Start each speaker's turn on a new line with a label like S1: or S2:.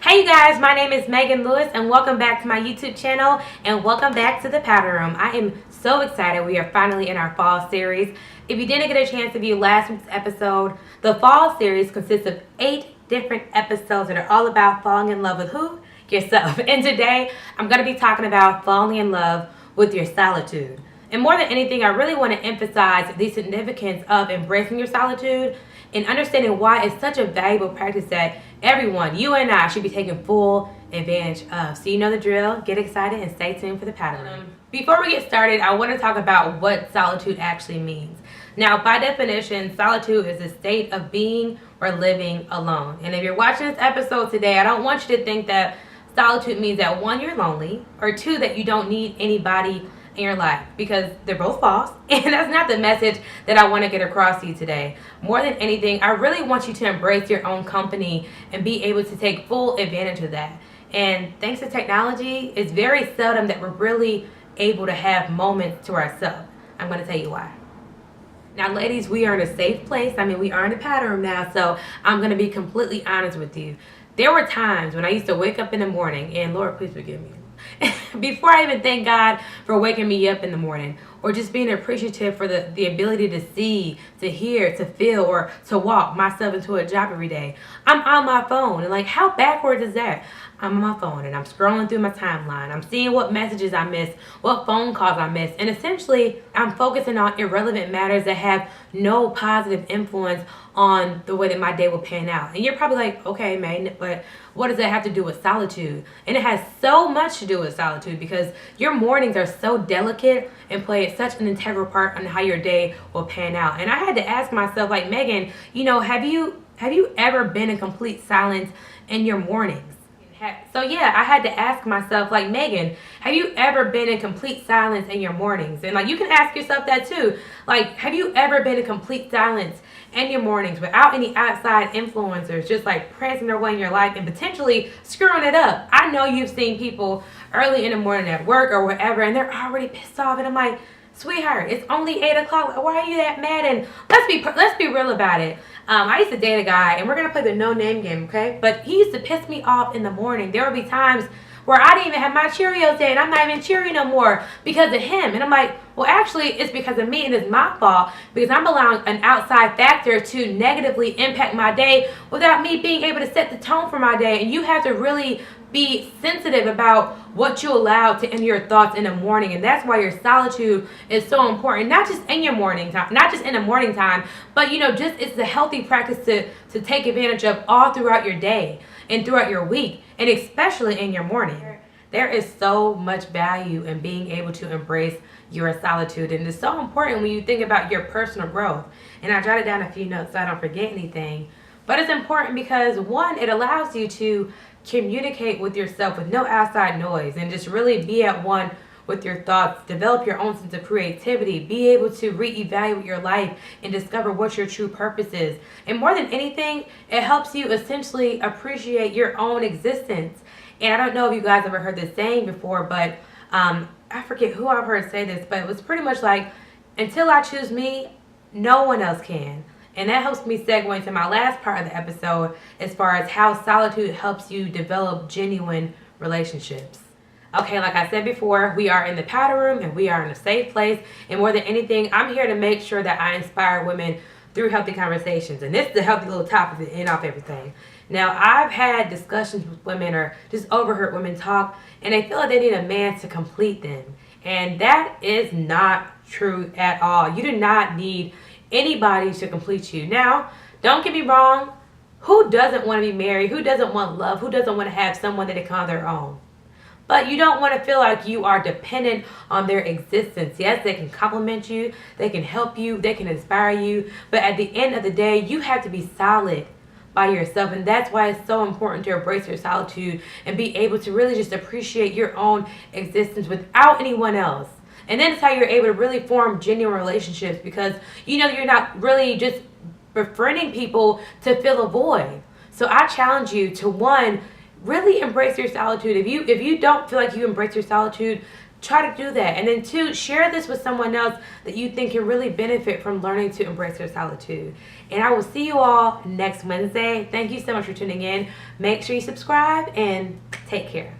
S1: Hey you guys, my name is Megan Lewis and welcome back to my YouTube channel and welcome back to the Powder Room. I am so excited we are finally in our fall series. If you didn't get a chance to view last week's episode, the fall series consists of 8 different episodes that are all about falling in love with who? Yourself. And today I'm going to be talking about falling in love with your solitude. And more than anything, I really want to emphasize the significance of embracing your solitude and understanding why it's such a valuable practice that everyone, you and I, should be taking full advantage of. So you know the drill. Get excited and stay tuned for the Powder Room. Before we get started, I want to talk about what solitude actually means. Now, by definition, solitude is a state of being or living alone. And if you're watching this episode today, I don't want you to think that solitude means that 1, you're lonely, or 2, that you don't need anybody in your life, because they're both false, and that's not the message that I want to get across to you today. More than anything, I really want you to embrace your own company and be able to take full advantage of that. And thanks to technology, it's very seldom that we're really able to have moments to ourselves. I'm going to tell you why. Now, ladies, we are in a safe place. I mean, we are in the Powder Room now, so I'm going to be completely honest with you. There were times when I used to wake up in the morning, and Lord, please forgive me, before I even thank God for waking me up in the morning, or just being appreciative for the ability to see, to hear, to feel, or to walk myself into a job every day, I'm on my phone. And like, how backwards is that? I'm on my phone and I'm scrolling through my timeline. I'm seeing what messages I missed, what phone calls I missed, and essentially I'm focusing on irrelevant matters that have no positive influence on the way that my day will pan out. And you're probably like, okay, man, but what does that have to do with solitude? And it has so much to do with solitude, because your mornings are so delicate and play such an integral part on how your day will pan out. And I had to ask myself, like, Megan, you know, have you ever been in complete silence in your mornings? So yeah, I had to ask myself, like, Megan, have you ever been in complete silence in your mornings? And like, you can ask yourself that too. Like, have you ever been in complete silence in your mornings without any outside influencers just like prancing their way in your life and potentially screwing it up? I know you've seen people early in the morning at work or wherever, and they're already pissed off, and I'm like, sweetheart, it's only 8 o'clock. Why are you that mad? And let's be real about it. I used to date a guy, and we're gonna play the no name game, okay? But he used to piss me off in the morning. There would be times where I didn't even have my Cheerios day, and I'm not even cheery no more because of him. And I'm like, well, actually, it's because of me, and it's my fault because I'm allowing an outside factor to negatively impact my day without me being able to set the tone for my day. And you have to really be sensitive about what you allow to enter your thoughts in the morning. And that's why your solitude is so important, not just in your morning time, not just in the morning time, but you know, just it's a healthy practice to take advantage of all throughout your day and throughout your week, and especially in your morning. There is so much value in being able to embrace your solitude, and it's so important when you think about your personal growth. And I jotted down a few notes so I don't forget anything, but it's important because, 1, it allows you to communicate with yourself with no outside noise and just really be at one with your thoughts, develop your own sense of creativity, be able to reevaluate your life and discover what your true purpose is. And more than anything, it helps you essentially appreciate your own existence. And I don't know if you guys ever heard this saying before, but I forget who I've heard say this, but it was pretty much like, until I choose me, no one else can. And that helps me segue into my last part of the episode as far as how solitude helps you develop genuine relationships. Okay, like I said before, we are in the Powder Room and we are in a safe place. And more than anything, I'm here to make sure that I inspire women through healthy conversations. And this is a healthy little topic to end off everything. Now, I've had discussions with women or just overheard women talk, and they feel like they need a man to complete them. And that is not true at all. You do not need anybody to complete you. Now, don't get me wrong. Who doesn't want to be married? Who doesn't want love? Who doesn't want to have someone that they call their own? But you don't want to feel like you are dependent on their existence. Yes, they can compliment you, they can help you, they can inspire you, but at the end of the day, you have to be solid by yourself. And that's why it's so important to embrace your solitude and be able to really just appreciate your own existence without anyone else. And then it's how you're able to really form genuine relationships, because you know you're not really just befriending people to fill a void. So I challenge you to, 1, really embrace your solitude. If you don't feel like you embrace your solitude, try to do that. And then 2, share this with someone else that you think can really benefit from learning to embrace their solitude. And I will see you all next Wednesday. Thank you so much for tuning in. Make sure you subscribe and take care.